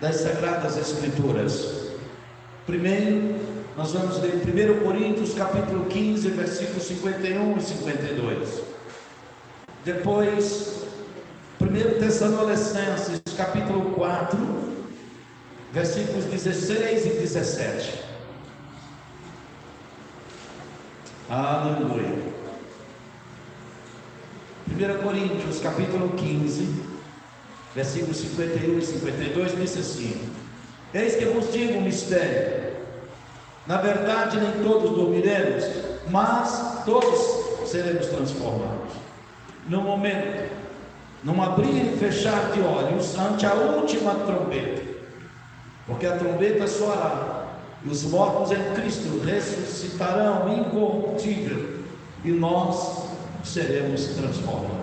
das Sagradas Escrituras. Primeiro, nós vamos ler 1 Coríntios capítulo 15, versículos 51 e 52. Depois, 1 Tessalonicenses capítulo 4, versículos 16 e 17. Aleluia. 1 Coríntios capítulo 15, versículos 51 e 52 diz assim: eis que vos digo um mistério, na verdade nem todos dormiremos, mas todos seremos transformados, no momento, num abrir e fechar de olhos, ante a última trombeta, porque a trombeta soará, e os mortos em Cristo ressuscitarão incorruptível, e nós seremos transformados.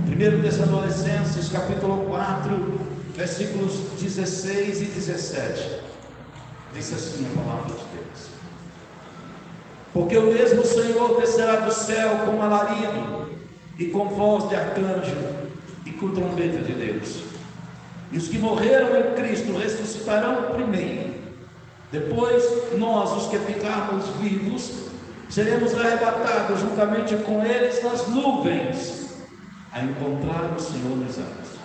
1 Tessalonicenses capítulo 4, versículos 16 e 17, diz assim a palavra de Deus: porque o mesmo Senhor descerá do céu com alarido, e com voz de arcanjo, e com trombeta de Deus, e os que morreram em Cristo ressuscitarão primeiro. Depois nós, os que ficarmos vivos, seremos arrebatados juntamente com eles nas nuvens, a encontrar o Senhor nos ares,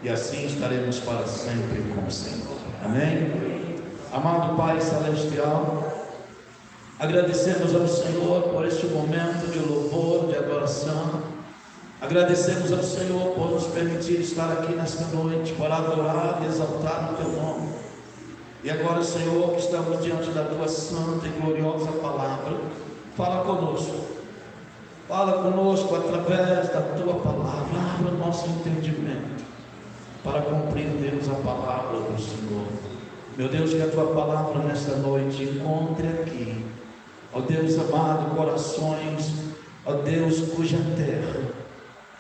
e assim estaremos para sempre com o Senhor. Amém? Amado Pai Celestial, agradecemos ao Senhor por este momento de louvor, de adoração. Agradecemos ao Senhor por nos permitir estar aqui nesta noite para adorar e exaltar o Teu nome. E agora, Senhor, que estamos diante da Tua santa e gloriosa palavra, fala conosco. Fala conosco através da Tua palavra. Abra o nosso entendimento para compreendermos a palavra do Senhor. Meu Deus, que a Tua palavra nesta noite encontre aqui, ó Deus amado, corações, ó Deus, cuja terra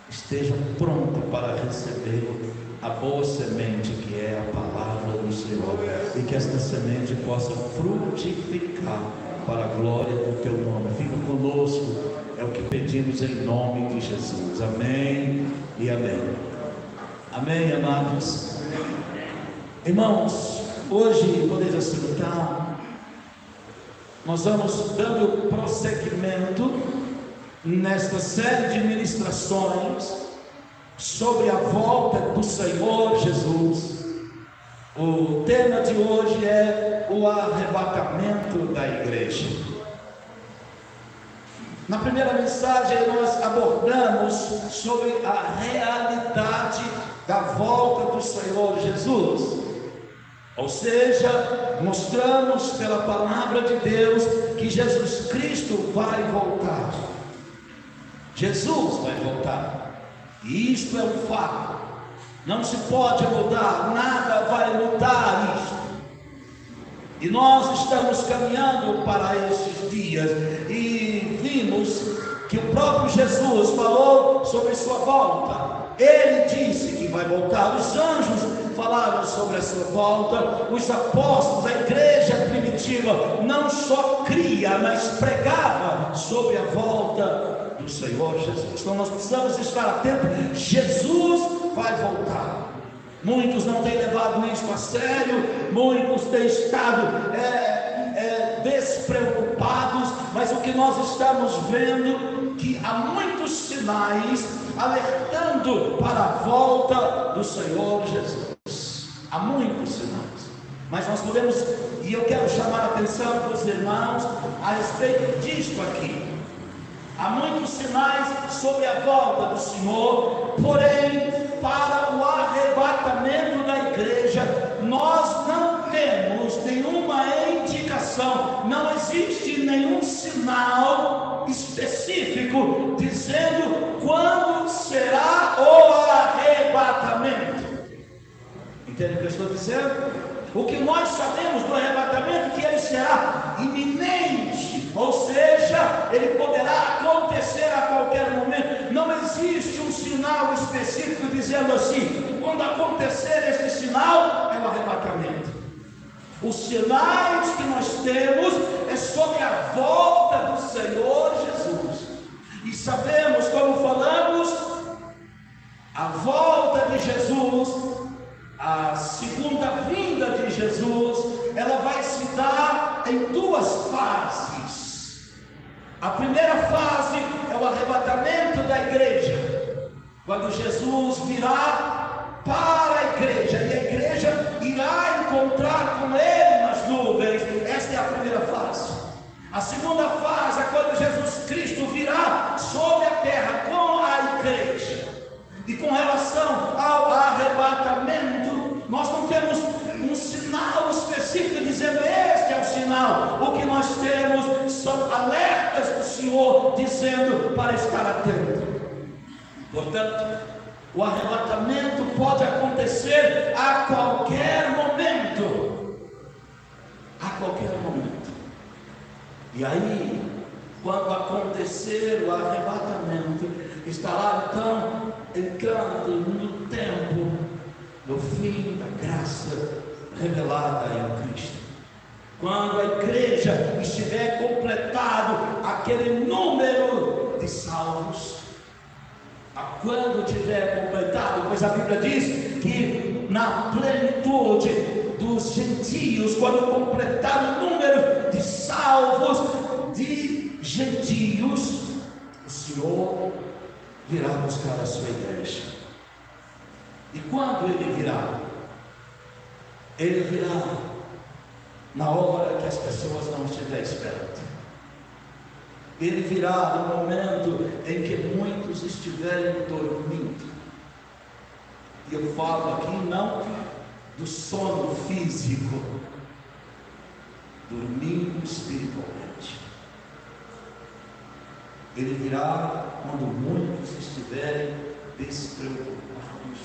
esteja pronta para receber a boa semente que é a palavra do Senhor, e que esta semente possa frutificar para a glória do Teu nome. Fica conosco, é o que pedimos em nome de Jesus. Amém e amém. Amém, amados. Irmãos, hoje, podeis assentar, nós vamos dando prosseguimento nesta série de ministrações sobre a volta do Senhor Jesus. O tema de hoje é o arrebatamento da igreja. Na primeira mensagem nós abordamos sobre a realidade da volta do Senhor Jesus, ou seja, mostramos pela palavra de Deus que Jesus Cristo vai voltar. Jesus vai voltar, e isto é um fato, não se pode mudar, nada vai mudar isto. E nós estamos caminhando para esses dias, e vimos que o próprio Jesus falou sobre sua volta. Ele disse que vai voltar, os anjos falaram sobre a sua volta, os apóstolos, a igreja primitiva não só cria, mas pregava sobre a volta do Senhor Jesus. Então nós precisamos estar atentos. Jesus vai voltar. Muitos não têm levado isso a sério, muitos têm estado despreocupados, mas o que nós estamos vendo, que há muitos sinais alertando para a volta do Senhor Jesus. Há muitos sinais, mas nós podemos, e eu quero chamar a atenção dos irmãos a respeito disto aqui. Há muitos sinais sobre a volta do Senhor, porém, para o arrebatamento da igreja, nós não temos nenhuma indicação, não existe nenhum sinal específico dizendo quando será o arrebatamento. Entende o que eu estou dizendo? O que nós sabemos do arrebatamento é que ele será iminente, ou seja, ele poderá acontecer a qualquer momento. Não existe um sinal específico dizendo assim: quando acontecer este sinal é o arrebatamento. Os sinais que nós temos é sobre a volta do Senhor Jesus, e sabemos, como falamos, a volta de Jesus, a A primeira fase é o arrebatamento da igreja, quando Jesus virá para a igreja, e a igreja irá encontrar com ele nas nuvens. Esta é a primeira fase. A segunda fase é quando Jesus Cristo virá sobre a terra com a igreja. E com relação ao arrebatamento, nós não temos um sinal específico dizendo este é o sinal. O que nós temos são alertas do Senhor dizendo para estar atento. Portanto, o arrebatamento pode acontecer a qualquer momento. A qualquer momento. E aí, quando acontecer o arrebatamento, estará então entrando no tempo do fim da graça revelada em Cristo. Quando a igreja estiver completado aquele número de salvos, quando tiver completado, pois a Bíblia diz que na plenitude dos gentios, quando completar o número de salvos de gentios, o Senhor virá buscar a sua igreja. E quando ele virá? Ele virá na hora que as pessoas não estiverem esperando. Ele virá no momento em que muitos estiverem dormindo. E eu falo aqui não do sono físico, dormindo espiritualmente. Ele virá quando muitos estiverem despreocupados,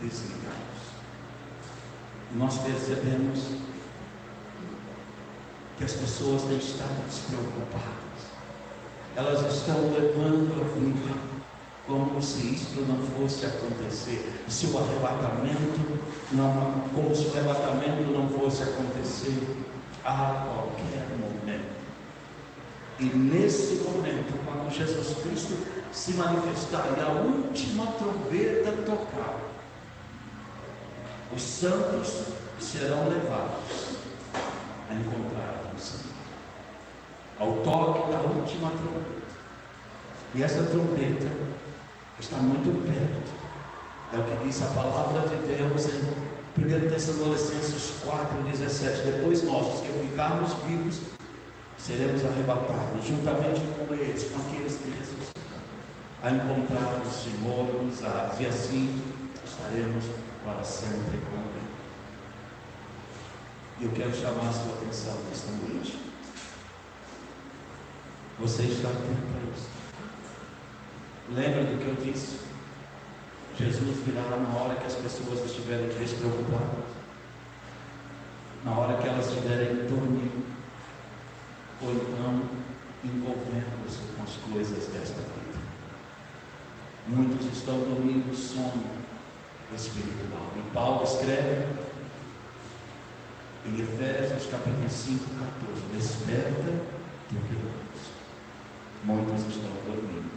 desligados. E nós percebemos que as pessoas têm estado despreocupadas. Elas estão levando a vida como se isso não fosse acontecer, se o arrebatamento não, como se o arrebatamento não fosse acontecer a qualquer momento. E nesse momento, quando Jesus Cristo se manifestar e a última trombeta tocar, os santos serão levados a encontrar o Senhor, ao toque da última trombeta. E essa trombeta está muito perto. É o que diz a palavra de Deus em 1 Tessalonicenses 4,17. Depois nós, os que ficarmos vivos, seremos arrebatados juntamente com eles, com aqueles que ressuscitam, a encontrar o Senhor nos ares, e assim estaremos para sempre com Ele. E eu quero chamar a sua atenção nesta noite. Você está atento para isso? Lembra do que eu disse? Jesus virá na hora que as pessoas estiverem despreocupadas, na hora que elas estiverem dormindo, ou então envolvendo-se com as coisas desta vida. Muitos estão dormindo sono espiritual. E Paulo escreve em Efésios capítulo 5, 14: desperta, porque muitos estão dormindo.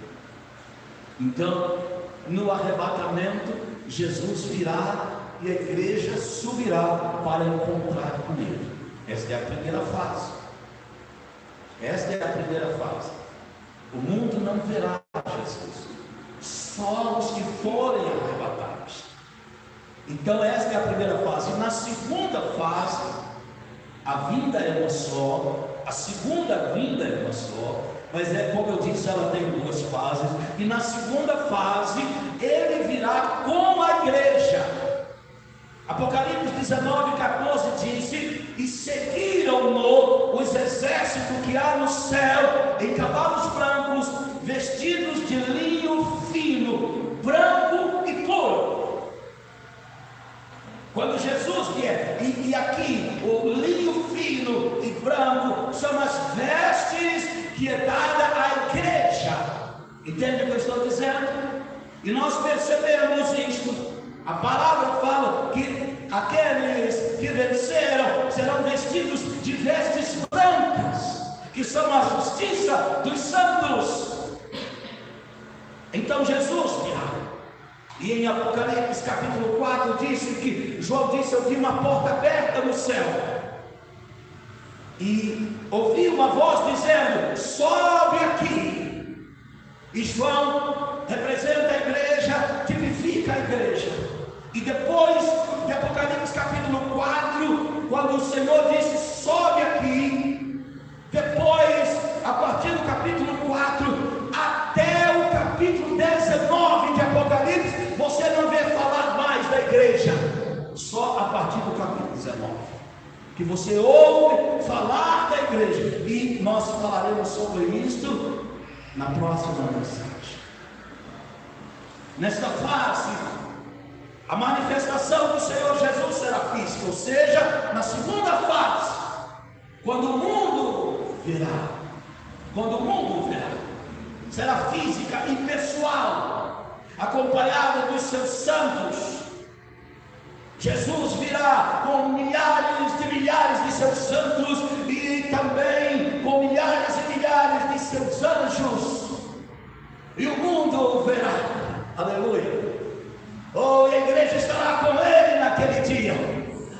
Então, no arrebatamento, Jesus virá e a igreja subirá para encontrar com Ele. Esta é a primeira fase. Esta é a primeira fase. O mundo não verá Jesus, só os que forem arrebatados. Então esta é a primeira fase. E na segunda fase, a vinda é uma só, a segunda vinda é uma só, mas como eu disse, ela tem duas fases. E na segunda fase, ele virá com a igreja. Apocalipse 19, 14 disse: e seguiram-no os exércitos que há no céu, em cavalos brancos, vestidos de linho fino, branco e puro. Quando Jesus vier, e aqui o linho fino e branco são as vestes que é dada à igreja. Entende o que eu estou dizendo? E nós percebemos isto. A palavra fala que aqueles que venceram serão vestidos de vestes brancas, que são a justiça dos santos. Então Jesus virá. E em Apocalipse capítulo 4 disse que João disse: eu vi uma porta aberta no céu. e ouvi uma voz dizendo: sobe aqui. E João representa a igreja, tipifica a igreja. E depois de Apocalipse capítulo 4, quando o Senhor disse: sobe aqui, depois, a partir do capítulo 4 até o capítulo 19 de Apocalipse, você não vê falar mais da igreja. Só a partir do capítulo 19 que você ouve falar da igreja. E nós falaremos sobre isto na próxima mensagem. Nesta fase, a manifestação do Senhor Jesus será física, ou seja, na segunda fase, quando o mundo virá, será física e pessoal, acompanhado dos seus santos. Jesus virá com milhares de milhares de seus santos e também com milhares e milhares de seus anjos, e o mundo verá. Aleluia. Oh, e a igreja estará com ele naquele dia.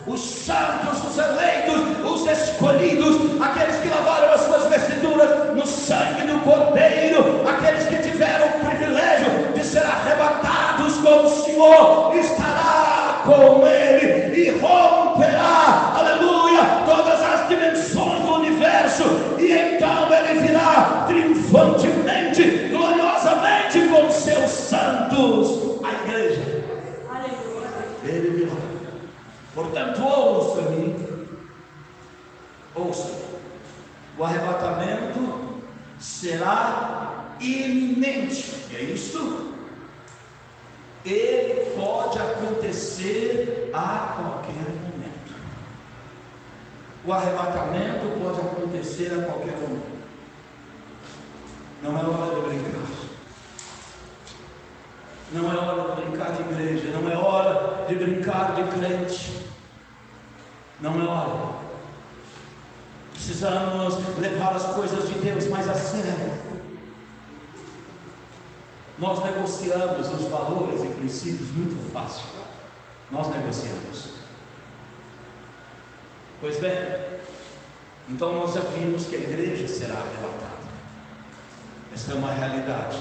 Os santos, os eleitos, os escolhidos, aqueles que lavaram as suas vestiduras no sangue do Cordeiro, aqueles que tiveram o privilégio de ser arrebatados com o Senhor, estará com ele e romperá, aleluia, todas as dimensões do universo, e então ele virá triunfantemente, gloriosamente com seus santos, a igreja. Ele virá. Portanto, ouça-me, o arrebatamento será iminente. É isto? Ele pode acontecer a qualquer momento. O arrebatamento pode acontecer a qualquer momento. Não é hora de brincar. Não é hora de brincar de igreja. Não é hora de brincar de crente. Não é hora. Precisamos levar as coisas de Deus mais a sério. Nós negociamos os valores e princípios muito fácil. Nós negociamos. Pois bem, então nós já vimos que a igreja será arrebatada. Esta é uma realidade.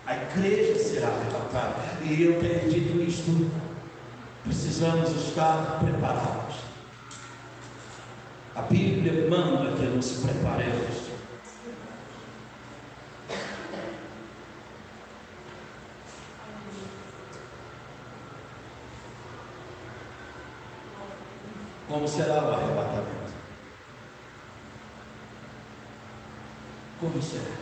A igreja será arrebatada. E eu tenho dito isto. Precisamos estar preparados. A Bíblia manda que nos preparemos. Como será o arrebatamento? Como será?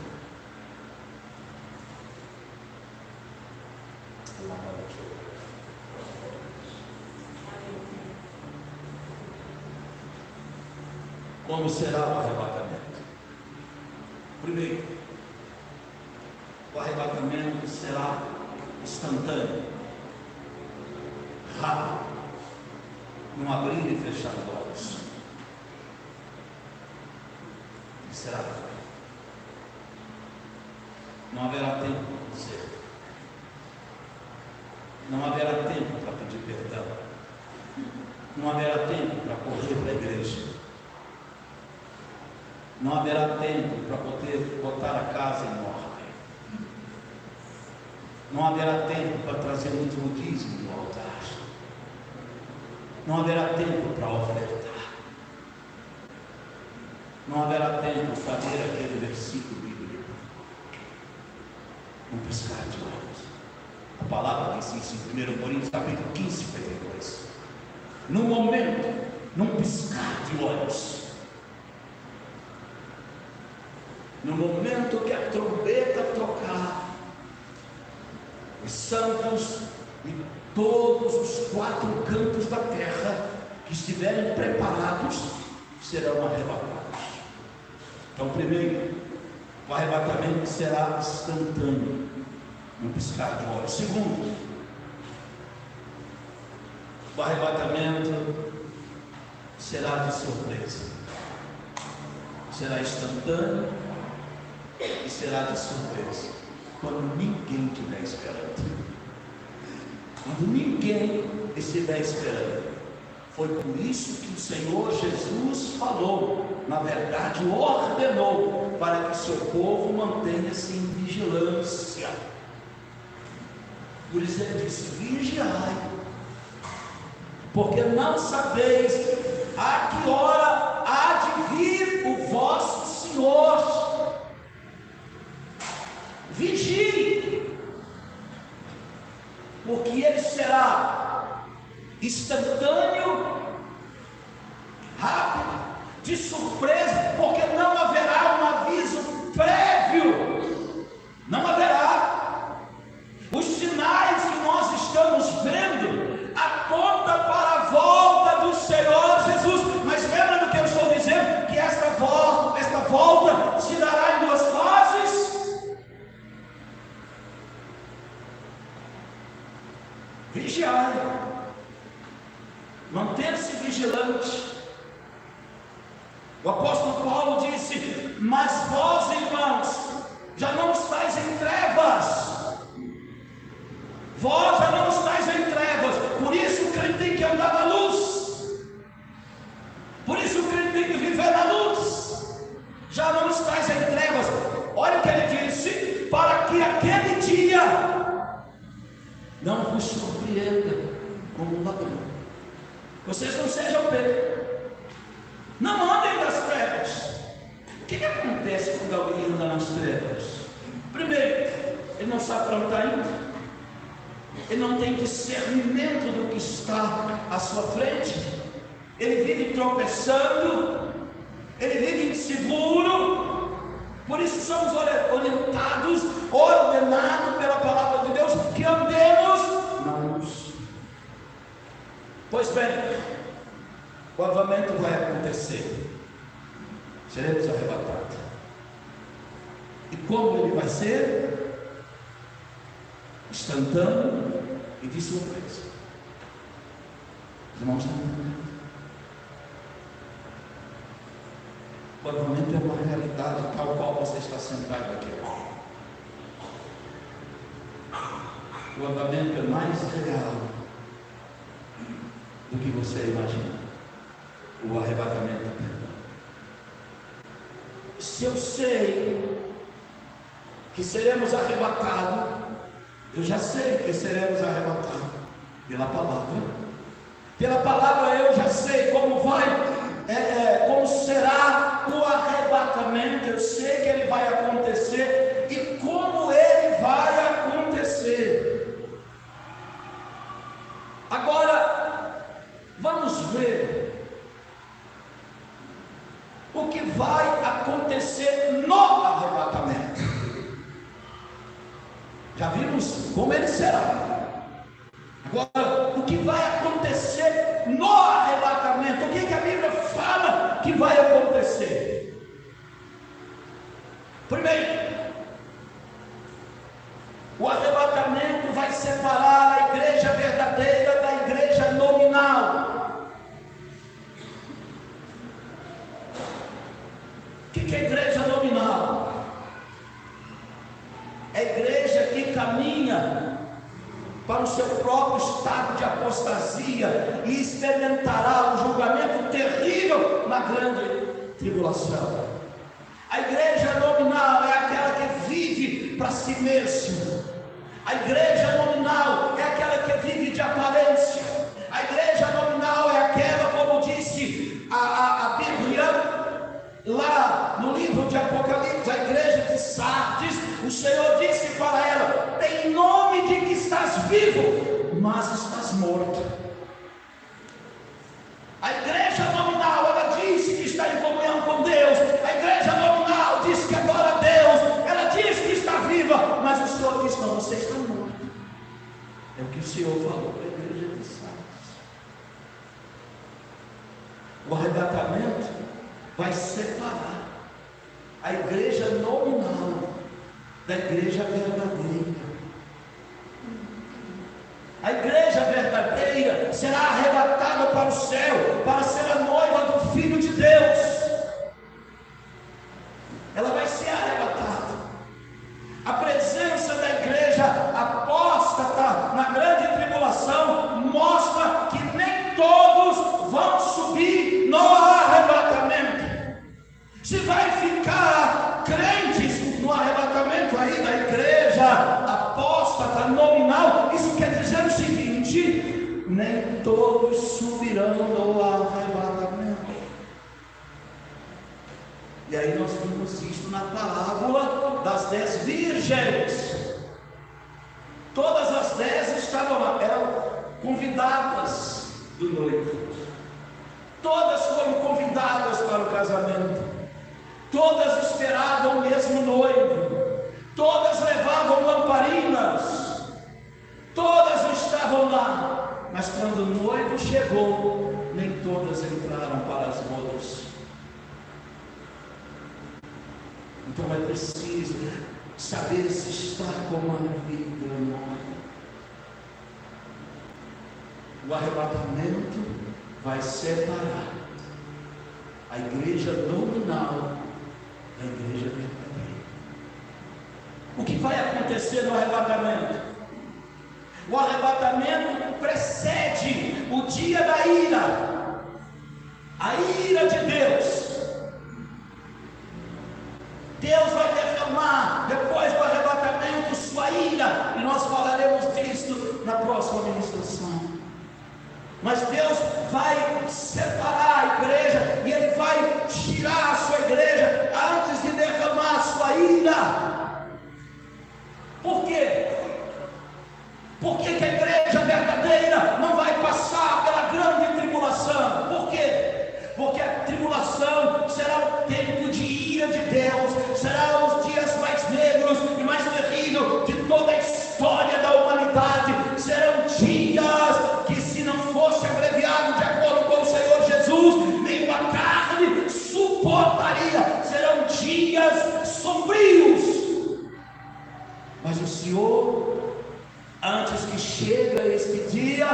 Como será o arrebatamento? Primeiro, o arrebatamento será instantâneo, rápido, não abrir e fechar os olhos. Será? Não haverá tempo para dizer. Não haverá tempo para pedir perdão. Não haverá tempo para correr para a igreja. Não haverá tempo para poder botar a casa em ordem. Não haverá tempo para trazer o último dízimo no altar. Não haverá tempo para ofertar. Não haverá tempo para ler aquele versículo bíblico. Um piscar de olhos. A palavra diz isso em 1 Coríntios capítulo 15, 52. No momento, num piscar de olhos, no momento que a trombeta tocar, os santos e todos os 4 cantos da terra que estiverem preparados serão arrebatados. Então, primeiro, o arrebatamento será instantâneo, no piscar de olhos. Segundo, o arrebatamento será de surpresa. Será instantâneo e será de surpresa, quando ninguém estiver esperando. Quando ninguém estiver esperando. Foi por isso que o Senhor Jesus falou, na verdade ordenou, para que seu povo mantenha-se em vigilância. Por isso ele disse: vigiai, porque não sabeis a que hora há de vir o vosso Senhor. Vigie, porque ele será instantâneo, rápido, de surpresa, porque não haverá um aviso prévio, não haverá. Os sinais que nós estamos vendo apontam para a volta do Senhor Jesus, mas lembra do que eu estou dizendo? Que esta volta se dará em duas fases. Vigiai, manter-se vigilante. O apóstolo Paulo disse: mas vós, irmãos, já não estáis em trevas. Vós já não estáis em trevas. Por isso o crente tem que andar na luz. Por isso o crente tem que viver na luz. Já não estáis em trevas. Olha o que ele disse: para que aquele dia não vos surpreenda como um ladrão. Vocês não sejam pegos. Não andem nas trevas. O que acontece quando alguém anda nas trevas? Primeiro, ele não sabe para onde está indo. Ele não tem discernimento do que está à sua frente. Ele vive tropeçando. Ele vive inseguro. Por isso somos orientados, ordenados pela palavra de Deus, que andemos na luz. Pois bem, o avivamento vai acontecer. Seremos arrebatados. E como ele vai ser? Instantâneo e de surpresa. Os irmãos estão entendendo? O avivamento é uma realidade tal qual você está sentado aqui. O avivamento é mais real do que você imagina. O arrebatamento, perdão. Se eu sei que seremos arrebatados, eu já sei que seremos arrebatados pela palavra. Pela palavra eu já sei como como será o arrebatamento. Eu sei que ele vai acontecer e como ele vai acontecer. Agora, vamos ver o que vai acontecer no arrebatamento. Já vimos como ele será. Agora, o que vai acontecer no arrebatamento? O que a Bíblia fala que vai acontecer? Primeiro, o arrebatamento vai separar a igreja verdadeira da igreja nominal. O que é igreja nominal? É a igreja que caminha para o seu próprio estado de apostasia e experimentará o julgamento terrível na grande tribulação. A igreja nominal é aquela que vive para si mesma. A igreja nominal é aquela que vive de aparência. A igreja nominal é aquela, como disse a Bíblia lá no livro de Apocalipse, a igreja de Sardes, o Senhor disse para ela: tem nome de que estás vivo, mas estás morto. A igreja nominal, ela disse que está em comunhão com Deus. A igreja nominal diz que adora a Deus. Ela diz que está viva, mas o Senhor diz: não, você está morto. É o que o Senhor falou para a igreja de Sardes. O arrebatamento vai separar a igreja nominal da igreja verdadeira. A igreja verdadeira será arrebatada para o céu, para ser a noiva do Filho de Deus. Ela vai ser arrebatada. A presença da igreja apóstata na grande tribulação mostra que nem todos ficar crentes no arrebatamento aí da igreja apóstata nominal. Isso quer dizer o seguinte: nem todos subirão no arrebatamento. E aí nós vimos isso na parábola das 10 virgens. Todas as 10 estavam lá, eram convidadas do noivo. Todas foram convidadas para o casamento. Todas esperavam o mesmo noivo. Todas levavam lamparinas. Todas estavam lá. Mas quando o noivo chegou, nem todas entraram para as bodas. Então é preciso saber se está com a vida ou não. O arrebatamento vai separar a igreja nominal da igreja verdadeira. O que vai acontecer no arrebatamento? O arrebatamento precede o dia da ira, a ira de Deus. Deus vai derramar depois do arrebatamento sua ira, e nós falaremos disso na próxima ministração. Mas Deus vai separar a igreja, e Ele vai tirar a sua igreja antes de derramar a sua ira. Por quê? Por que a igreja verdadeira não vai passar pela grande tribulação? Por quê? Porque a tribulação será o tempo de ira de Deus, será os dias mais negros e mais terríveis de toda a história da humanidade. Serão dias que, se não fosse abreviado de acordo com o Senhor Jesus, nem a carne suportaria. Serão dias sombrios. Mas o Senhor, antes que chegue este dia,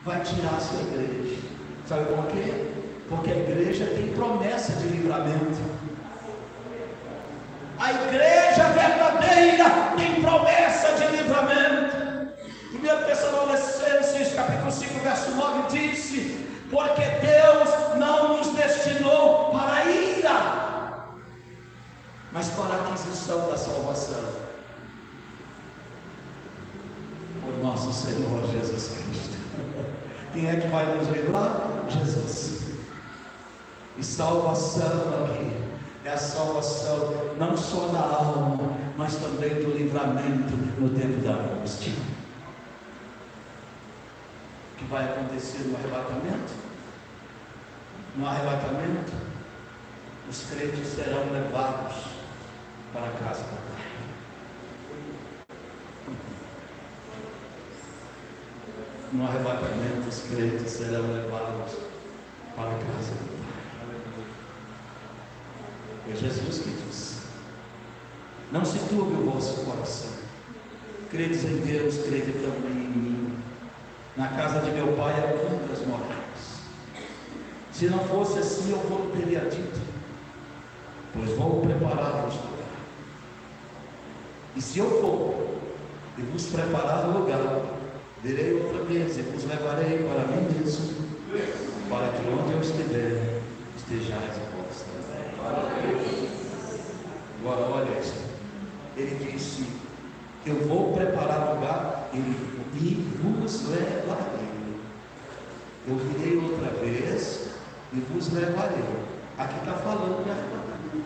vai tirar a sua igreja. Sabe por quê? Porque a igreja tem promessa de livramento. A igreja verdadeira tem promessa de livramento. 1 Tessalonicenses capítulo 5 verso 9 disse: porque Deus não nos destinou para a ira, mas para a aquisição da salvação por nosso Senhor Jesus Cristo. Quem é que vai nos livrar? Jesus. E salvação aqui é a salvação não só da alma, mas também do livramento no tempo da angústia. O que vai acontecer no arrebatamento? No arrebatamento, os crentes serão levados para a casa do Pai. No arrebatamento, os crentes serão levados para a casa do Pai. É Jesus que diz: não se turbe o vosso coração, credes em Deus, crede também em mim. Na casa de meu Pai há muitas moradas. Se não fosse assim, eu vou teria dito, pois vou preparar-vos lugar. E se eu for e vos preparar o lugar, virei outra vez e vos levarei para mim mesmo, para que onde eu estiver, estejais vós também. Agora olha isso. Ele disse: eu vou preparar lugar e vos levarei. Eu virei outra vez e vos levarei. Aqui está falando de arrebatamento.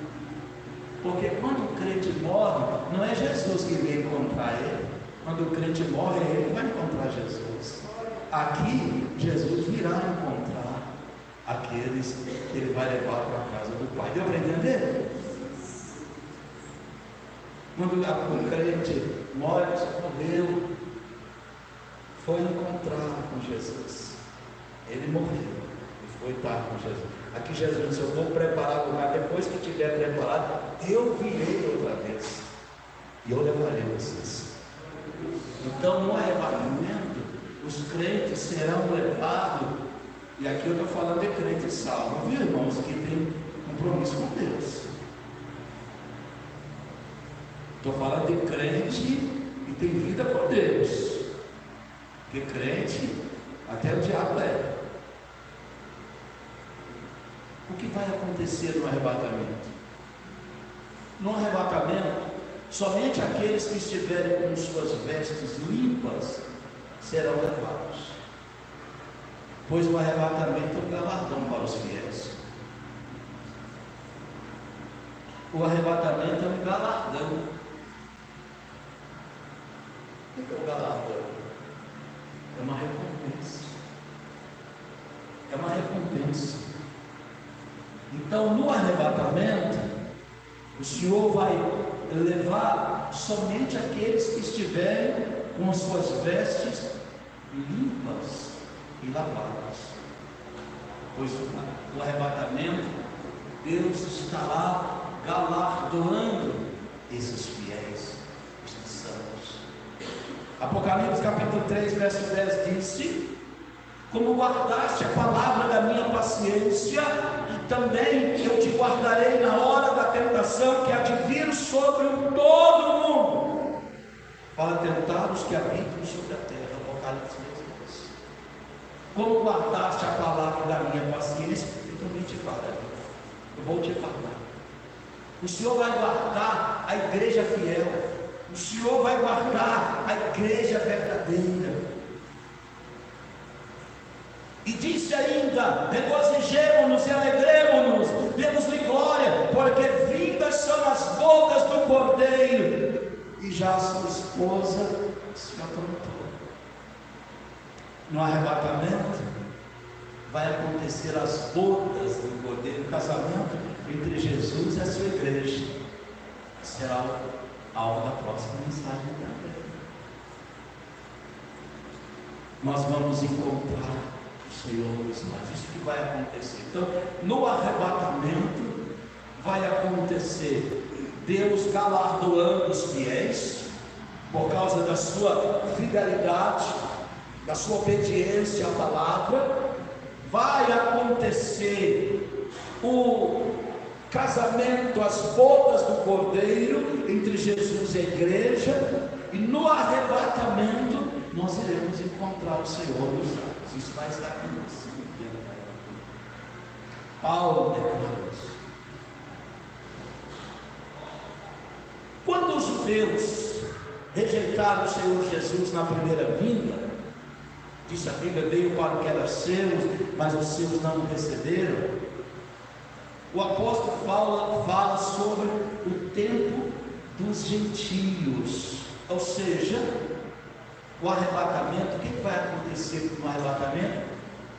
Porque quando o crente morre, não é Jesus que vem encontrar ele. Quando o crente morre, ele vai encontrar Jesus. Aqui, Jesus virá encontrar aqueles que ele vai levar para a casa do Pai. Deu para entender? Quando o crente morre, morreu, foi encontrar com Jesus. Ele morreu e foi estar com Jesus. Aqui Jesus disse: eu vou preparar o lugar. Depois que estiver preparado, eu virei outra vez e eu levarei vocês. Então, no arrebatamento, os crentes serão levados. E aqui eu estou falando de crentes salvos, viu, irmãos, que tem compromisso com Deus. Estou falando de crente que tem vida com Deus. Porque crente, até o diabo é. O que vai acontecer no arrebatamento? No arrebatamento, somente aqueles que estiverem com suas vestes limpas serão levados, pois o arrebatamento é um galardão para os fiéis. O arrebatamento é um galardão. O que é o galardão? É uma recompensa. É uma recompensa. Então, no arrebatamento, o Senhor vai levar somente aqueles que estiverem com as suas vestes limpas e lavadas. Pois no arrebatamento, Deus estará galardoando esses fiéis, esses santos. Apocalipse capítulo 3, verso 10 disse: como guardaste a palavra da minha paciência, também eu te guardarei na hora da tentação que há de vir sobre todo o mundo, para tentar os que habitam sobre a terra. Apocalipse 3:10. Como guardaste a palavra da minha paciência, eu também te guardarei. Eu vou te guardar. O Senhor vai guardar a igreja fiel. O Senhor vai guardar a igreja verdadeira. E disse ainda: regozijemo-nos e alegremo-nos, demos-lhe glória, porque vindas são as bodas do Cordeiro, e já a sua esposa se aprontou. No arrebatamento vai acontecer as bodas do Cordeiro, o casamento entre Jesus e a sua igreja. Será algo da próxima mensagem também. Nós vamos encontrar Senhor nos lares. Isso que vai acontecer. Então, no arrebatamento vai acontecer Deus galardoando os fiéis por causa da sua fidelidade, da sua obediência à palavra. Vai acontecer o casamento, as bodas do Cordeiro entre Jesus e a igreja, e no arrebatamento nós iremos encontrar o Senhor nos lares. Isso vai estar acontecendo. Paulo declarou isso. Quando os judeus rejeitaram o Senhor Jesus na primeira vinda, disse a Bíblia: veio para o que era seus, mas os seus não o receberam. O apóstolo fala sobre o tempo dos gentios, ou seja, o arrebatamento. O que vai acontecer no arrebatamento?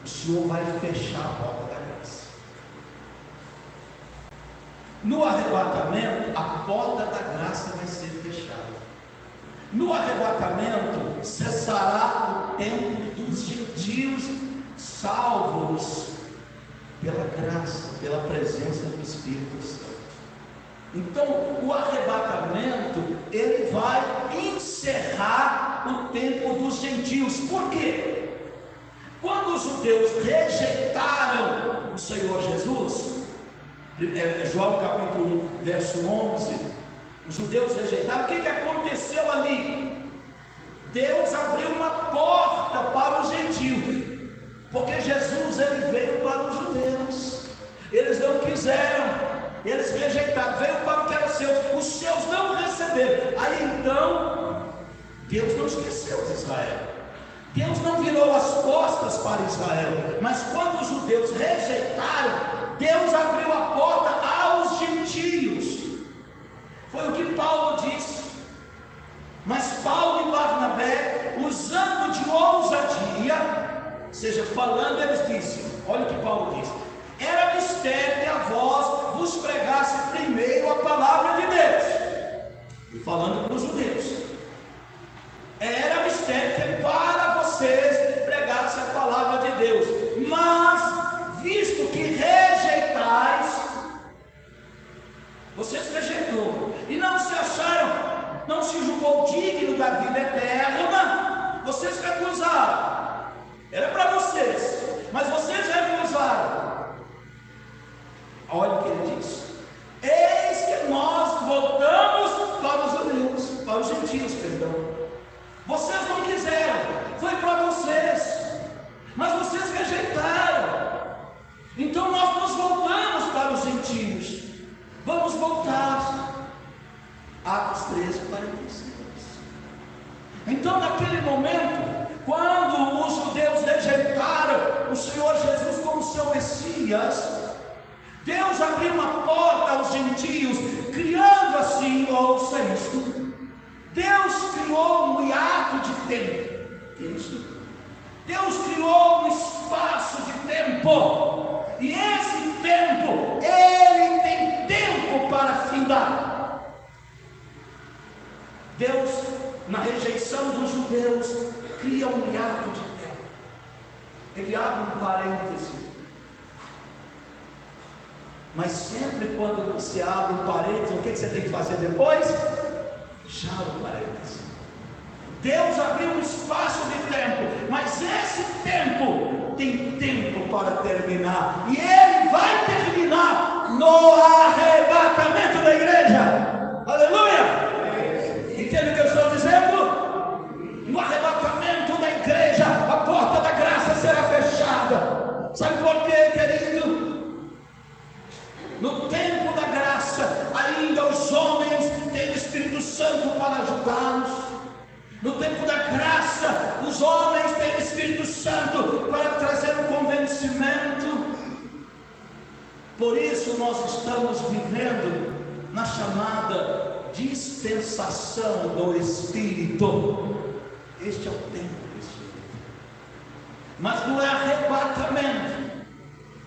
O Senhor vai fechar a porta da graça. No arrebatamento, a porta da graça vai ser fechada. No arrebatamento, cessará o tempo dos gentios salvos pela graça, pela presença do Espírito Santo. Então, o arrebatamento, ele vai encerrar o tempo dos gentios. Por quê? Quando os judeus rejeitaram o Senhor Jesus, João capítulo 1, verso 11, os judeus rejeitaram. O que aconteceu ali? Deus abriu uma porta para os gentios, porque Jesus, ele veio para os judeus, eles não quiseram, eles rejeitaram, veio para o que era seu, os seus não receberam. Aí então, Deus não esqueceu de Israel, Deus não virou as costas para Israel, mas quando os judeus rejeitaram, Deus abriu a porta aos gentios. Foi o que Paulo disse. Mas Paulo e Barnabé, usando de ousadia, ou seja, falando, eles disseram: olha o que Paulo disse: era mistério que a vós vos pregasse primeiro a palavra de Deus. E falando para os judeus, era mistério que para vocês pregasse a palavra de Deus, mas visto que rejeitais, vocês rejeitou e não se acharam, não se julgou digno da vida eterna, vocês recusaram. Era para vocês, mas vocês recusaram. Olha o que ele diz: eis que nós voltamos para os judeus, para os gentios, perdão. Vocês não quiseram, foi para vocês, mas vocês rejeitaram. Então nós nos voltamos para os gentios. Vamos voltar. momento, quando os judeus rejeitaram o Senhor Jesus como seu Messias, Deus abriu uma porta aos gentios, criando assim, ouça isto, Deus criou um hiato de tempo, Deus criou um espaço de tempo, e esse tempo, Ele tem tempo para findar. Deus, na rejeição dos judeus, cria um hiato de tempo. Ele abre um parêntese. Mas sempre quando você abre um parêntese, o que você tem que fazer depois? Fechar o parêntese. Deus abriu um espaço de tempo, mas esse tempo tem tempo para terminar, e Ele vai terminar no arrebatamento da igreja. Aleluia! Entende o que eu estou dizendo? No arrebatamento da igreja, a porta da graça será fechada. Sabe por quê, querido? No tempo da graça, ainda os homens têm o Espírito Santo para ajudá-los. No tempo da graça, os homens têm o Espírito Santo para trazer um convencimento. Por isso nós estamos vivendo na chamada dispensação do Espírito. Este é o tempo do Espírito. Mas no arrebatamento,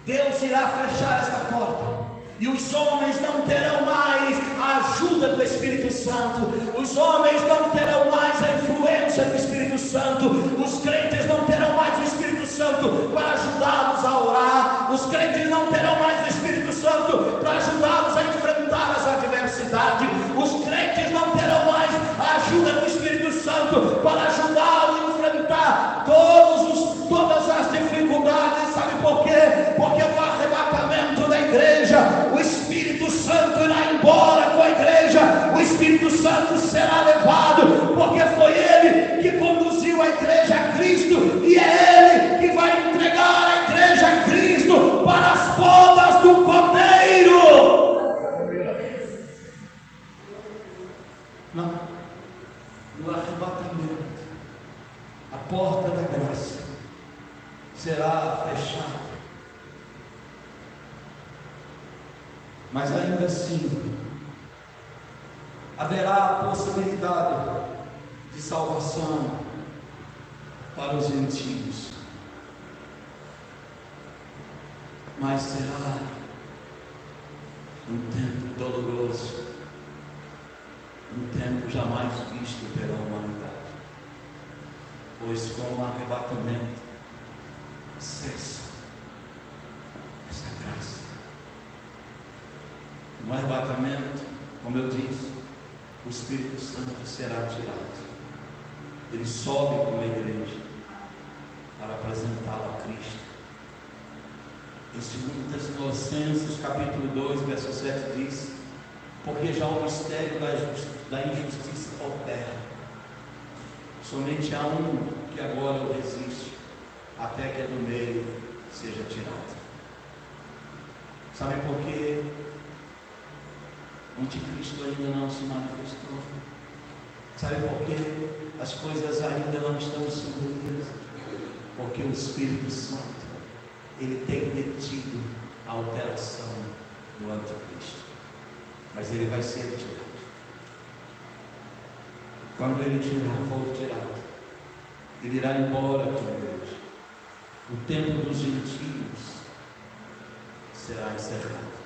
Deus irá fechar esta porta. E os homens não terão mais a ajuda do Espírito Santo. Os homens não terão mais a influência do Espírito Santo. Os crentes não terão mais o Espírito Santo para ajudá-los a orar. Os crentes não terão mais o Espírito Santo para ajudá-los a enfrentar as adversidades. Os crentes não terão mais a ajuda do Espírito Santo para ajudá-los a enfrentar todas as dificuldades. Sabe por quê? Porque no arrebatamento da igreja, o Espírito Santo irá embora com a igreja. O Espírito Santo será levado, porque foi Ele que conduziu a igreja a Cristo, e é Ele que vai entregar a igreja a Cristo para as bodas do Cordeiro. No arrebatamento, a porta da graça será fechada. Mas ainda assim, haverá a possibilidade de salvação para os gentios. Mas será um tempo doloroso, um tempo jamais visto pela humanidade, pois com o arrebatamento cessa essa graça. No arrebatamento, como eu disse, o Espírito Santo será tirado. Ele sobe com a igreja para apresentá-la a Cristo. Em 2 Tessalonicenses capítulo 2, verso 7 diz: porque já o mistério da injustiça opera. Somente há um que agora o resiste, até que do meio seja tirado. Sabe por quê? O anticristo ainda não se manifestou. Sabe por quê? As coisas ainda não estão sombrias. Porque o Espírito Santo, ele tem detido a operação do anticristo. Mas ele vai ser tirado. Quando ele for tirado, ele irá embora com a igreja. O tempo dos gentios será encerrado.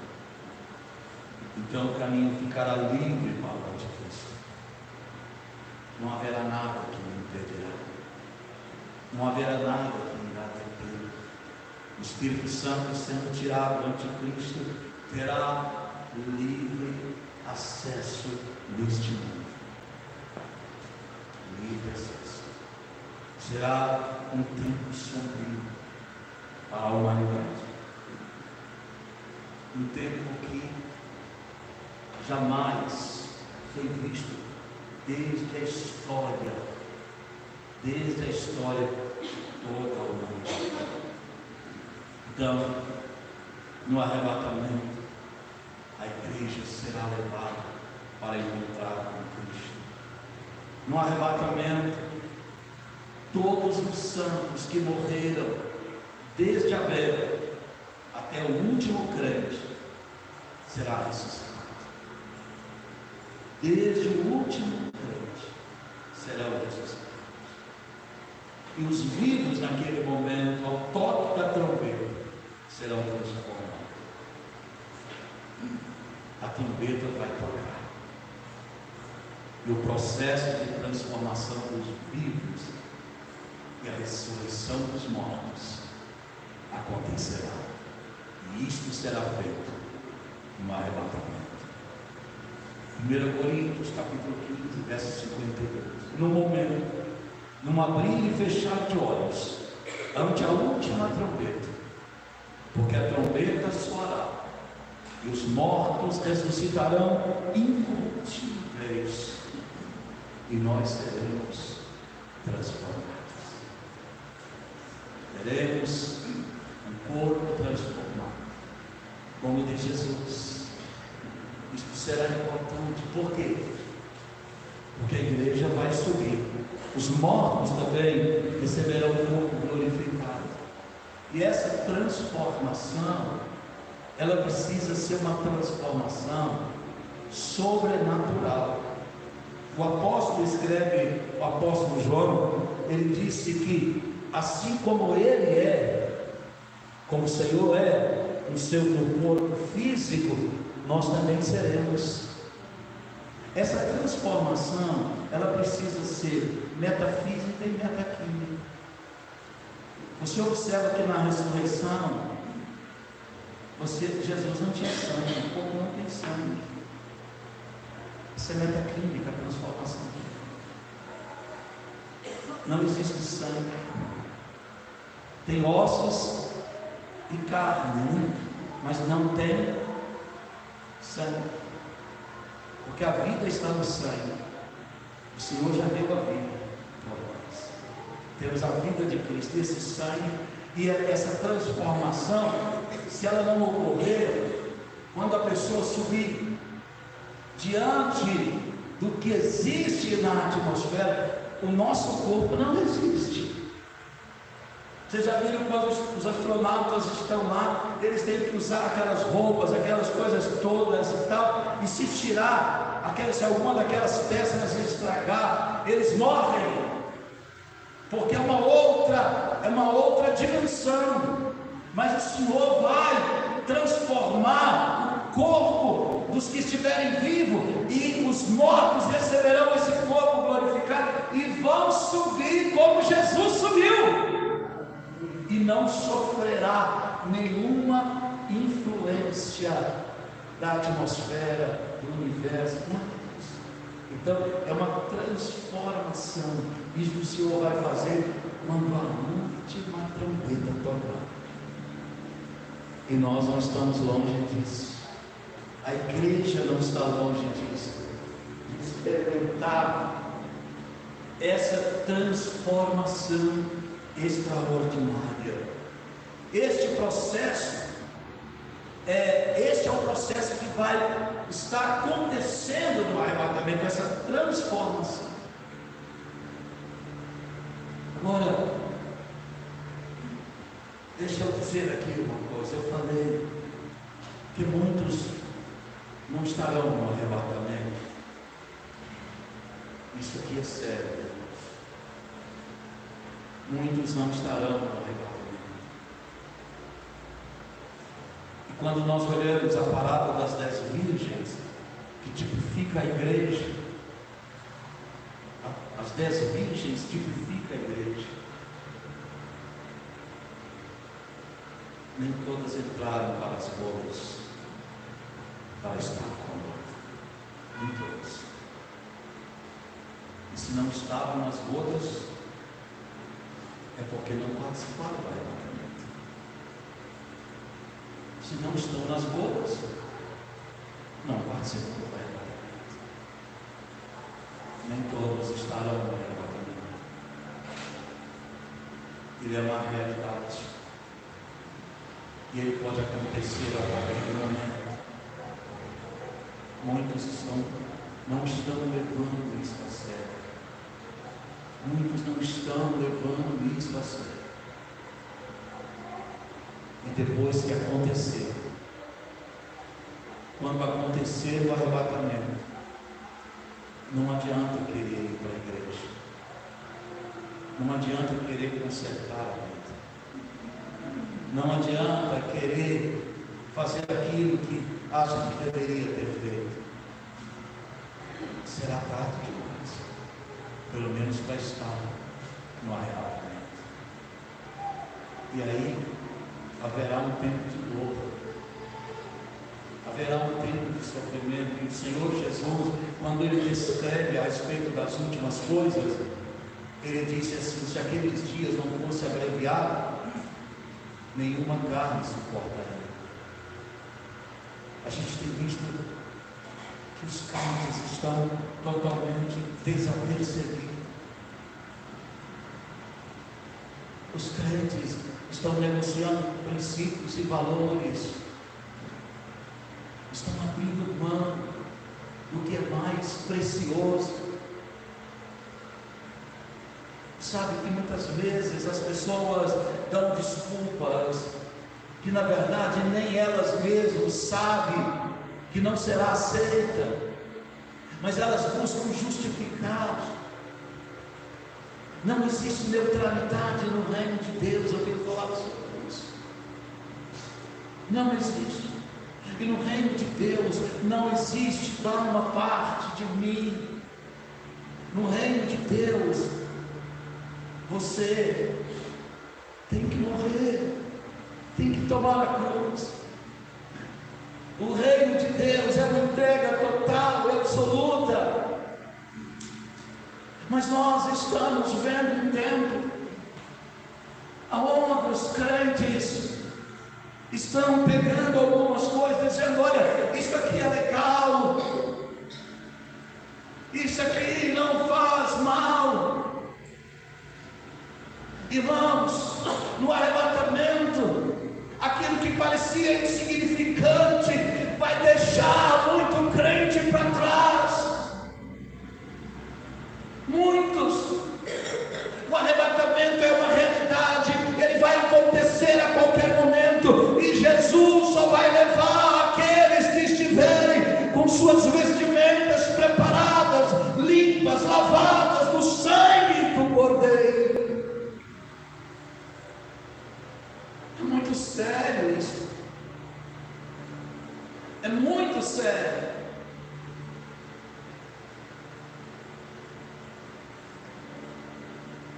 Então o caminho ficará livre para o anticristo. Não haverá nada que o impedirá. Não haverá nada que irá deter. O Espírito Santo sendo tirado do anticristo terá livre acesso neste mundo. Livre acesso. Será um tempo sombrio para a humanidade. Um tempo que jamais foi visto desde a história de toda a humanidade. Então, no arrebatamento, a igreja será levada para encontrar com Cristo. No arrebatamento, todos os santos que morreram, desde Abel até o último crente, será ressuscitado. Desde o último crente serão ressuscitados. E os vivos naquele momento, ao toque da trombeta, serão transformados. A trombeta vai tocar. E o processo de transformação dos vivos e a ressurreição dos mortos acontecerá. E isto será feito no arrebatamento. 1 Coríntios, capítulo 15, verso 52. No momento, num abrir e fechar de olhos, ante a última trombeta, porque a trombeta soará, e os mortos ressuscitarão incorruptíveis, e nós seremos transformados. Teremos um corpo transformado, como o de Jesus. Isto será importante. Por quê? Porque a igreja vai subir. Os mortos também receberão um corpo glorificado. E essa transformação, ela precisa ser uma transformação sobrenatural. O apóstolo escreve, o apóstolo João, ele disse que assim como ele é, como o Senhor é, no seu corpo físico, nós também seremos. Essa transformação, ela precisa ser metafísica e metaquímica. Você observa que na ressurreição, Jesus não tinha sangue, o corpo não tem sangue. Isso é metaquímica, a transformação. Não existe sangue. Tem ossos e carne, mas não tem sangue. Porque a vida está no sangue. O Senhor já deu a vida por nós. Temos a vida de Cristo, esse sangue. E essa transformação, se ela não ocorrer, quando a pessoa subir diante do que existe na atmosfera, o nosso corpo não existe. Vocês já viram quando os astronautas estão lá, eles têm que usar aquelas roupas, aquelas coisas todas e tal, e se tirar, se alguma daquelas peças estragar, eles morrem, porque é uma outra dimensão. Mas o Senhor vai transformar o corpo dos que estiverem vivos, e os mortos receberão esse corpo glorificado e vão subir como Jesus subiu, e não sofrerá nenhuma influência da atmosfera, do universo. Então é uma transformação. Isso o Senhor vai fazer quando a última trombeta tocar. E nós não estamos longe disso. A igreja não está longe disso, de experimentar essa transformação extraordinária. Este é o processo que vai estar acontecendo no arrebatamento, essa transformação. Agora, deixa eu dizer aqui uma coisa. Eu falei que muitos não estarão no arrebatamento. Isso aqui é sério. Muitos não estarão no arrebatamento. E quando nós olhamos a parábola das 10 virgens, que tipifica a igreja, as 10 virgens tipifica a igreja. Nem todas entraram para as bodas, para estar conosco. Nem todas. E se não estavam nas bodas, é porque não participaram do arrebatamento. Se não estão nas bodas, não participam do arrebatamento. Nem todos estarão no arrebatamento. Ele é uma realidade. E ele pode acontecer a qualquer momento. Muitos não estão levando isso a sério. Muitos não estão levando isso a sério. E depois que acontecer, quando acontecer o arrebatamento, não adianta querer ir para a igreja, não adianta querer consertar a vida, não adianta querer fazer aquilo que acha que deveria ter feito. Será tarde demais, pelo menos para estar no arrebatamento. E aí haverá um tempo de dor, haverá um tempo de sofrimento. E o Senhor Jesus, quando Ele descreve a respeito das últimas coisas, Ele disse assim: se aqueles dias não fosse abreviado, nenhuma carne suportaria. A gente tem visto que os crentes estão totalmente desapercebidos. Os crentes estão negociando princípios e valores, estão abrindo mão do que é mais precioso. Sabe que muitas vezes as pessoas dão desculpas que na verdade nem elas mesmas sabem que não será aceita, mas elas buscam justificar. Não existe neutralidade no reino de Deus. Eu tenho falado sobre isso. Não existe. E no reino de Deus não existe dar uma parte de mim. No reino de Deus você tem que morrer, tem que tomar a cruz. O reino de Deus é uma entrega total e absoluta. Mas nós estamos vendo um tempo onde os crentes estão pegando algumas coisas, dizendo: olha, isso aqui é legal, isso aqui não faz mal. Irmãos, no arrebatamento, aquilo que parecia insignificante vai deixar muito crente para trás. Muitos. O arrebatamento é uma realidade, ele vai acontecer a qualquer momento, e Jesus só vai levar aqueles que estiverem com suas vestimentas preparadas, limpas, lavadas no sangue do Cordeiro. É muito sério isso. É muito sério.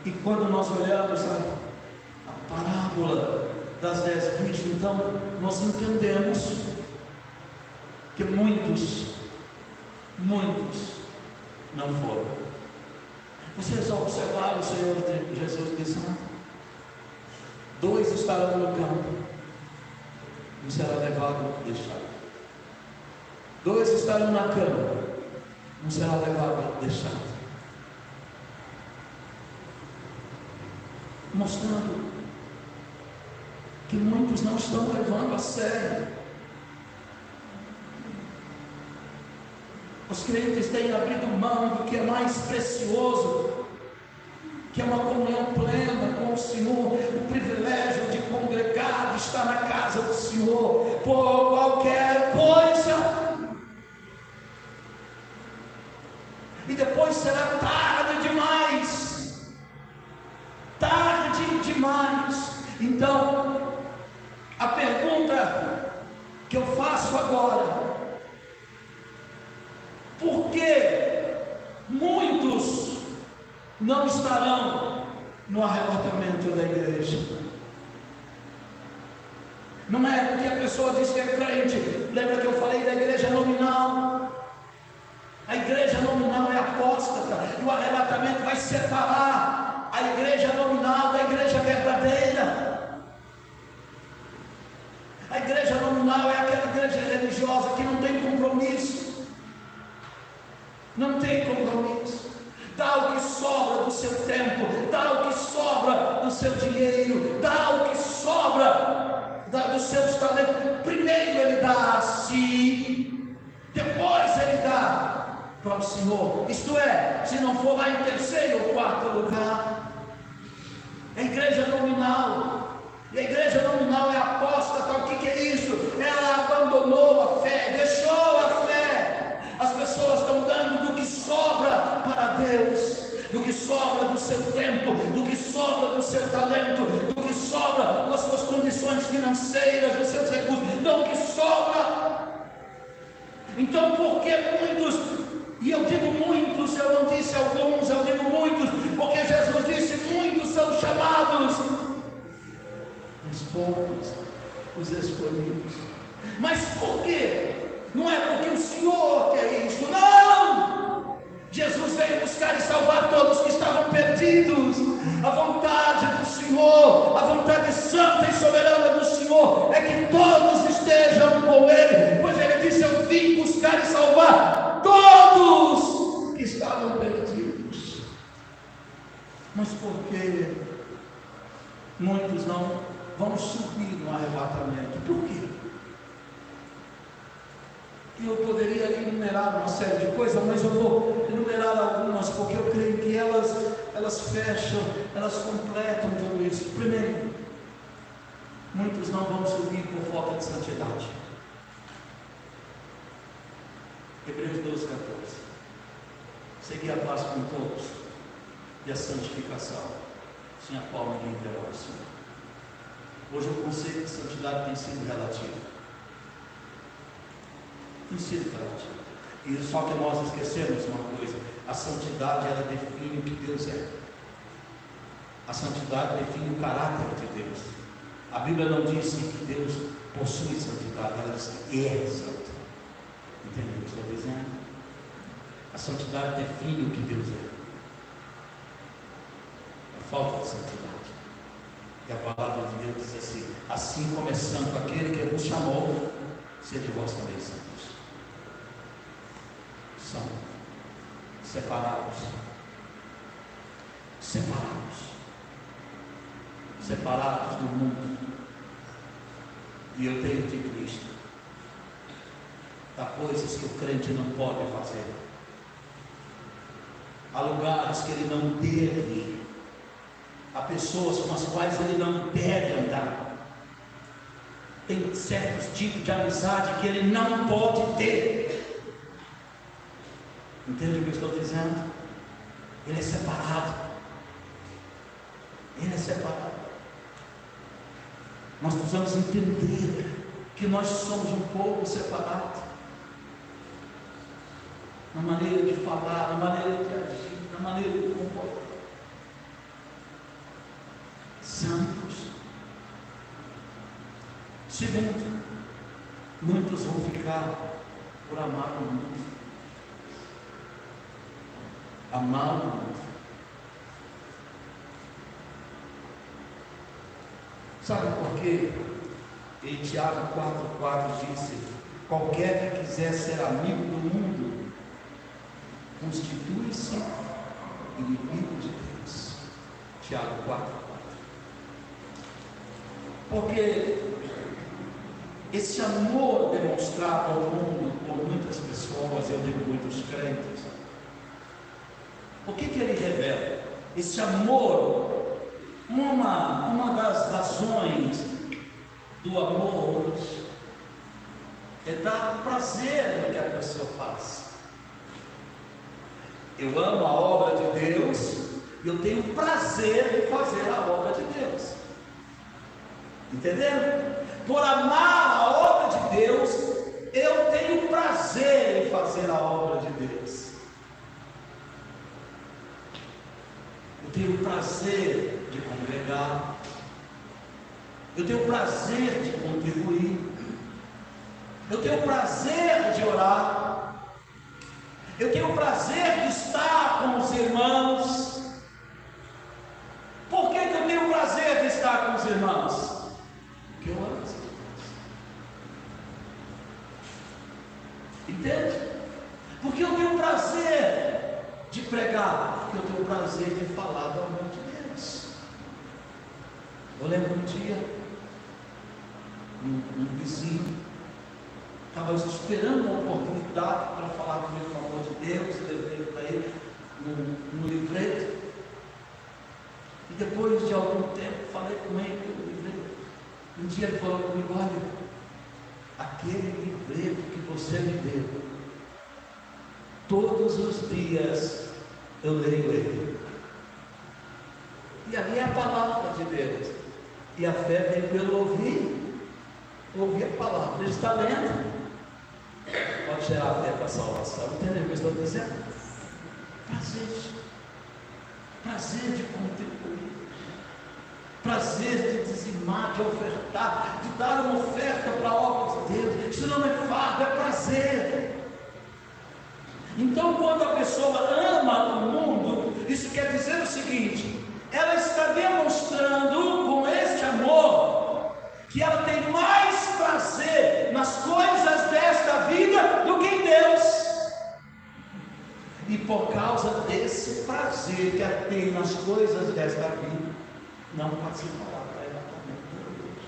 E quando nós olhamos a parábola das 10 virgens, então nós entendemos que muitos não foram. Vocês observaram, o Senhor Jesus disse: 2 estarão no campo, um será levado e deixado. 2 estarão na cama, um será levado e deixado. Mostrando que muitos não estão levando a sério. Os crentes têm abrido mão do que é mais precioso, que é uma comunhão plena com o Senhor, o privilégio de congregar, de estar na casa do Senhor, por qualquer coisa. E depois será tarde demais. Tarde demais. Então, a pergunta que eu faço agora: por que muitos não estarão no arrebatamento da igreja? Não é porque a pessoa diz que é crente. Lembra que eu falei da igreja nominal? A igreja nominal é apóstata, e o arrebatamento vai separar a igreja nominal da igreja verdadeira. A igreja nominal é aquela igreja religiosa que não tem compromisso. Não tem compromisso. Dá o que sobra do seu tempo, dá o que sobra do seu dinheiro, dá o que sobra dos seus talentos. Primeiro ele dá a si, depois ele dá para o Senhor. Isto é, se não for lá em terceiro ou quarto lugar, é igreja nominal. E a igreja nominal é apóstata. O que é isso? Ela abandonou a fé, deixou a fé. As pessoas estão dando do que sobra para Deus, do que sobra do seu tempo, do que sobra do seu talento, do que sobra das suas condições financeiras, dos seus recursos, do que sobra. Então, porque muitos, e eu digo muitos, eu não disse alguns, eu digo muitos, porque Jesus disse: muitos são chamados, mas poucos os escolhidos. Mas por quê? Não é porque o Senhor quer isso, não! Jesus veio buscar e salvar todos que estavam perdidos. A vontade do Senhor, a vontade santa e soberana do Senhor é que todos estejam com Ele, pois Ele disse: eu vim buscar e salvar todos que estavam perdidos. Mas por que muitos não vão subir no arrebatamento? Por quê? Eu poderia enumerar uma série de coisas, mas eu vou enumerar algumas, porque eu creio que elas fecham, elas completam tudo isso. Primeiro, muitos não vão subir por falta de santidade. Hebreus 12:14. Segui a paz com todos e a santificação, sem a qual ninguém verá o Senhor. Hoje o conceito de santidade tem sido relativo. Tem sido relativo. E só que nós esquecemos uma coisa: a santidade, ela define o que Deus é. A santidade define o caráter de Deus. A Bíblia não diz que Deus possui santidade, ela diz que é santo. Entendeu o que eu estou dizendo? A santidade define o que Deus é. A falta de santidade. E a palavra de Deus diz assim: assim como é santo aquele que vos chamou, sede vós também santos. São separados, separados do mundo. E eu tenho dito isto: há coisas que o crente não pode fazer, há lugares que ele não deve ir, há pessoas com as quais ele não deve andar, tem certos tipos de amizade que ele não pode ter. Entende o que eu estou dizendo? Ele é separado. Ele é separado. Nós precisamos entender que nós somos um povo separado. Na maneira de falar, na maneira de agir, na maneira de comportar. Santos. Segundo, muitos vão ficar por amar o mundo. Amar o mundo. Sabe por quê? Em Tiago 4,4 disse: qualquer que quiser ser amigo do mundo, constitui-se inimigo de Deus. Tiago 4,4. Porque esse amor demonstrado ao mundo por muitas pessoas, eu digo muitos crentes, o que ele revela? Esse amor, uma das razões do amor é dar prazer no que a pessoa faz. Eu amo a obra de Deus e eu tenho prazer em fazer a obra de Deus. Entendendo? Por amar a obra de Deus, eu tenho prazer em fazer a obra de Deus. Eu tenho prazer de congregar. Eu tenho prazer de contribuir. Eu tenho prazer de orar. Eu tenho prazer de estar com os irmãos. Por que eu tenho prazer de estar com os irmãos? Porque eu amo os irmãos. Entende? Porque eu tenho prazer de pregar. Porque eu tenho prazer de falar do amor de Deus. Eu lembro um dia, um vizinho Estava esperando uma oportunidade para falar comigo, pelo amor de Deus, levei para ele no livreto. E depois de algum tempo, falei com ele pelo livreto. Um dia ele falou comigo: olha, aquele livreto que você me deu, todos os dias eu leio ele. E ali é a palavra de Deus. E a fé vem pelo ouvir a palavra. Ele está lendo. Pode gerar a fé para a salvação. Entendeu o que eu estou dizendo? Prazer de contribuir, prazer de dizimar, de ofertar, de dar uma oferta para a obra de Deus. Isso não é fardo, é prazer. Então, quando a pessoa ama o mundo, isso quer dizer o seguinte: ela está demonstrando com este amor que ela tem mais prazer nas coisas desta vida do que em Deus. E por causa desse prazer que ela tem nas coisas desta vida, não participará da arrebatamento de Deus.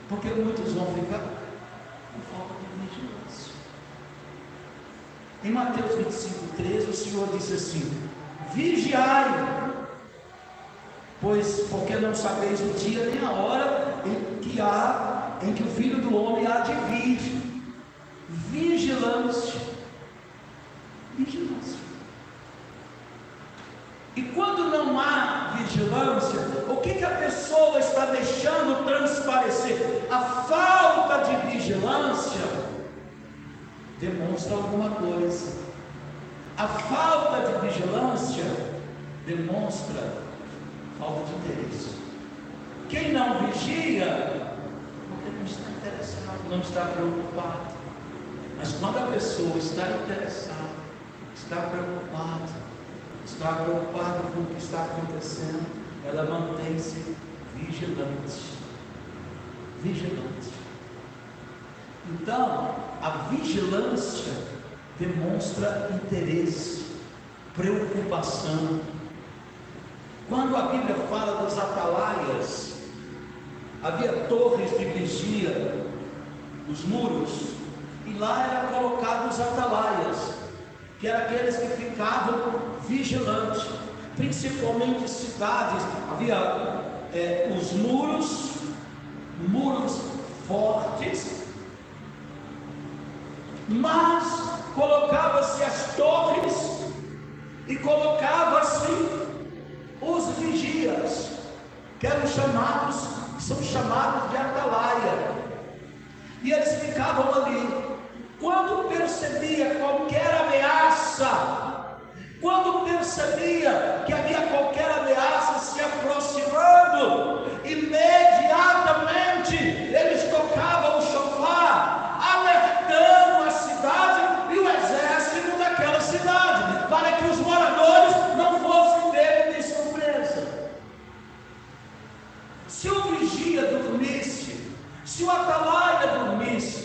Porque muitos vão ficar com falta de vigilância. Em Mateus 25:13, o Senhor disse assim: vigiai, porque não sabeis o dia nem a hora em que o Filho do Homem há de vir. Vigilância. E quando não há vigilância, o que a pessoa está deixando transparecer? A falta de vigilância demonstra alguma coisa. A falta de vigilância demonstra falta de interesse. Quem não vigia, porque não está interessado, não está preocupado. Mas quando a pessoa está interessada, está preocupada com o que está acontecendo, ela mantém-se vigilante. Então, a vigilância demonstra interesse, preocupação. Quando a Bíblia fala dos atalaias, havia torres de vigia, os muros, e lá eram colocados os atalaias, que eram aqueles que ficavam vigilantes, principalmente cidades. Havia os muros fortes, mas colocava-se as torres e colocava-se os vigias, que são chamados de atalaia, e eles ficavam ali. Quando percebia qualquer ameaça, quando percebia que havia qualquer ameaça se aproximando, imediatamente eles tocavam o chofar, alertando a cidade e o exército daquela cidade, para que os moradores não fossem pegos de surpresa. Se o vigia dormisse, se o atalaia dormisse,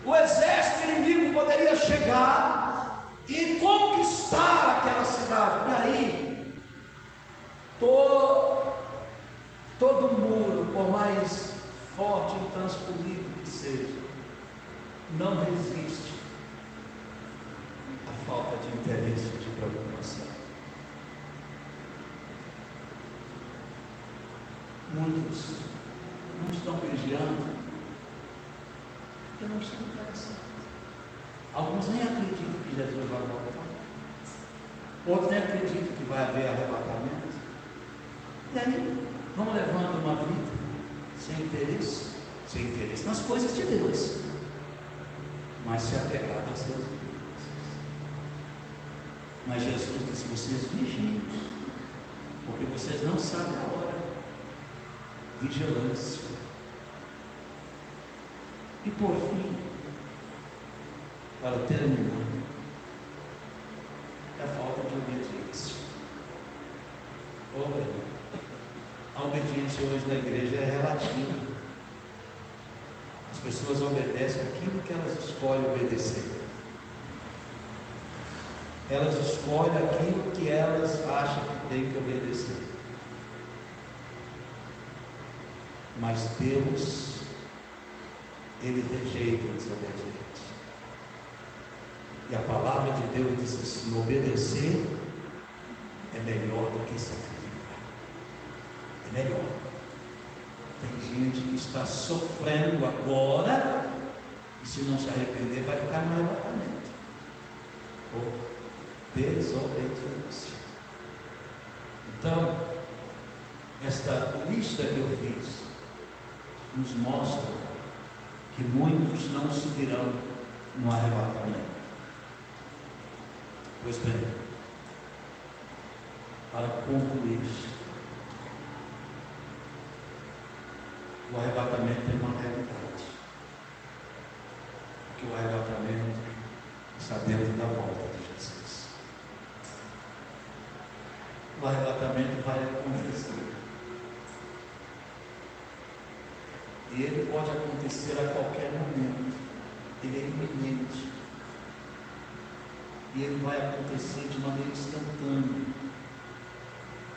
o exército inimigo poderia chegar e conquistar aquela cidade. E aí, todo muro, por mais forte e transponível que seja, não resiste à falta de interesse, de preocupação. Muitos não estão vigiando porque não estão interessados. Alguns nem acreditam que Jesus vai voltar, outros nem acreditam que vai haver arrebatamento. E aí vão levando uma vida sem interesse nas coisas de Deus, mas se apegado a seus interesses. Mas Jesus disse: vocês vigiem, porque vocês não sabem a hora. Vigilância. E por fim, para terminar, é a falta de obediência. A obediência hoje na igreja é relativa. As pessoas obedecem aquilo que elas escolhem obedecer. Elas escolhem aquilo que elas acham que tem que obedecer. Mas Deus, ele rejeita o desobediente. E a palavra de Deus diz assim: obedecer é melhor do que sacrificar. É melhor. Tem gente que está sofrendo agora, e se não se arrepender, vai ficar no arrebatamento. Por desobediência. Então, esta lista que eu fiz nos mostra que muitos não subirão no arrebatamento. Pois bem, para concluir, o arrebatamento é uma realidade. Porque o arrebatamento está dentro da volta de Jesus. O arrebatamento vai acontecer. E ele pode acontecer a qualquer momento. Ele é iminente. E ele vai acontecer de maneira instantânea.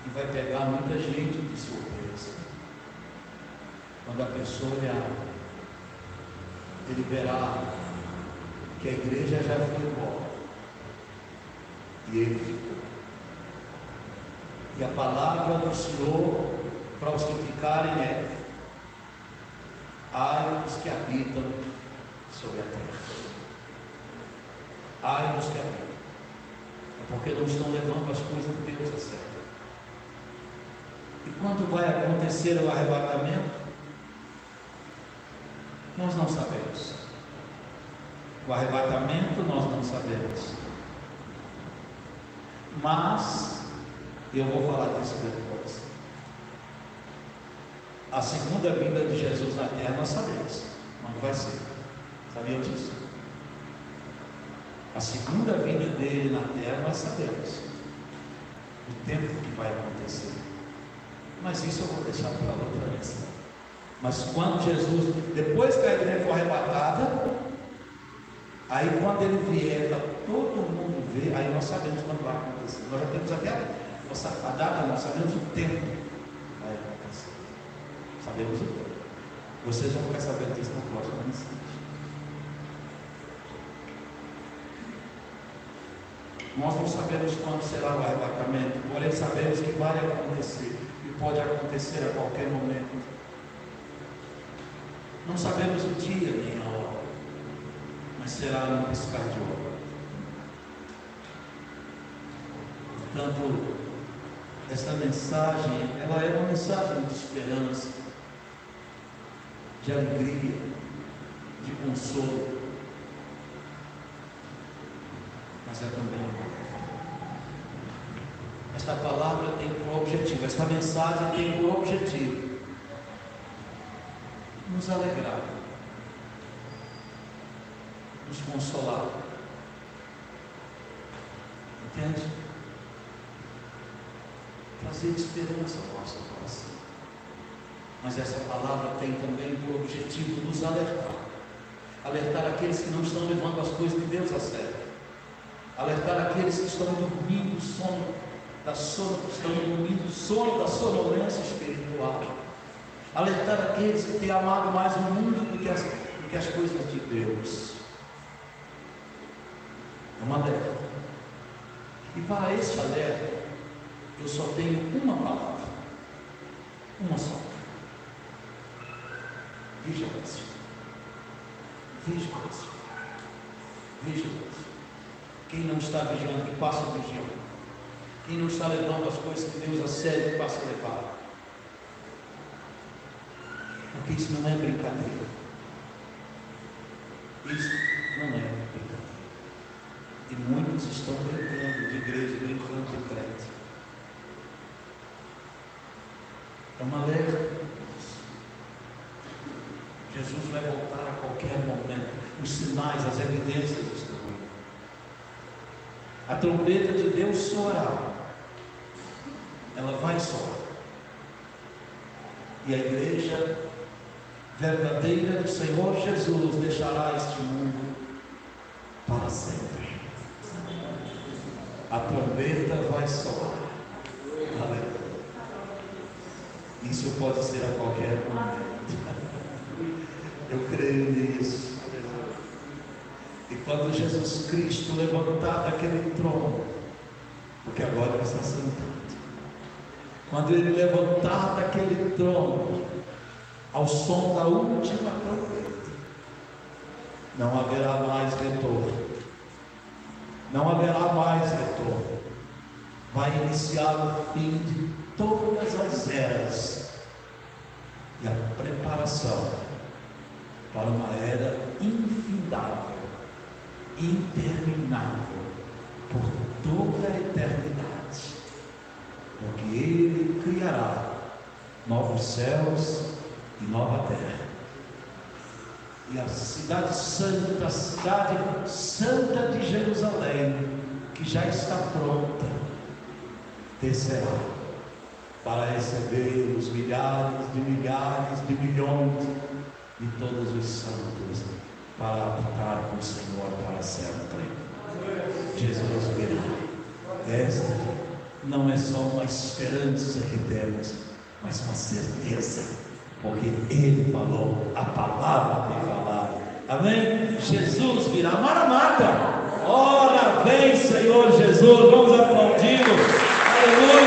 E vai pegar muita gente de surpresa. Quando a pessoa olhar, ele verá que a igreja já foi embora. E ele ficou. E a palavra do Senhor para os que ficarem é: ai dos que habitam sobre a terra. Ai dos que habitam. É porque não estão levando as coisas de Deus a sério. E quando vai acontecer o arrebatamento? Nós não sabemos. O arrebatamento nós não sabemos. Mas eu vou falar disso depois. A segunda vinda de Jesus na terra nós sabemos quando vai ser. Sabiam disso? A segunda vinda dele na terra nós sabemos o tempo que vai acontecer. Mas isso eu vou deixar para outra vez. Mas quando Jesus, depois que a igreja for arrebatada, aí quando ele vier, todo mundo vê, aí nós sabemos quando vai acontecer. Nós já temos até a data, nós sabemos o tempo que vai acontecer. Sabemos o tempo. Vocês vão ficar sabendo disso na próxima mensagem. Nós não sabemos quando será o arrebatamento, porém sabemos que vai acontecer, e pode acontecer a qualquer momento. Não sabemos o dia nem a hora, mas será um piscar de olho. Portanto, esta mensagem, ela é uma mensagem de esperança, de alegria, de consolo, mas é também amor. Esta palavra tem por objetivo, esta mensagem tem por objetivo nos alegrar, nos consolar. Entende? Trazer esperança ao nosso coração. Mas essa palavra tem também por objetivo nos alertar. Alertar aqueles que não estão levando as coisas de Deus a sério. Alertar aqueles que estão dormindo o sono da sonolência espiritual. Alertar aqueles que têm amado mais o mundo do que as coisas de Deus. É um alerta. E para esse alerta, eu só tenho uma palavra. Uma só. Vigilância. Vigilância. Vigilância. Quem não está vigiando, que passa a vigiar. Quem não está levando as coisas de Deus a sério, que passa a levar. Porque isso não é brincadeira. Isso não é brincadeira. E muitos estão brincando de igreja, brincando de crente. É uma alerta. Jesus vai voltar a qualquer momento. Os sinais, as evidências estão aí. A trombeta de Deus soará. Ela vai soar. E a igreja verdadeira do Senhor Jesus deixará este mundo para sempre. A trombeta vai soar. Aleluia. Isso pode ser a qualquer momento. Eu creio nisso. quando Jesus Cristo levantar daquele trono, porque agora ele está sentado, quando ele levantar daquele trono, ao som da última trombeta, não haverá mais retorno, não haverá mais retorno, vai iniciar o fim de todas as eras e a preparação para uma era infindável, interminável, por toda a eternidade, porque ele criará novos céus e nova terra, e a cidade santa de Jerusalém, que já está pronta, descerá para receber os milhares de milhões de todos os santos, para habitar com o Senhor para sempre. Jesus virá. Esta não é só uma esperança que temos, mas uma certeza, porque Ele falou, a palavra tem falado. Amém? Jesus virá. Maranata! Ora, vem, Senhor Jesus. Vamos aplaudi-lo. Aleluia!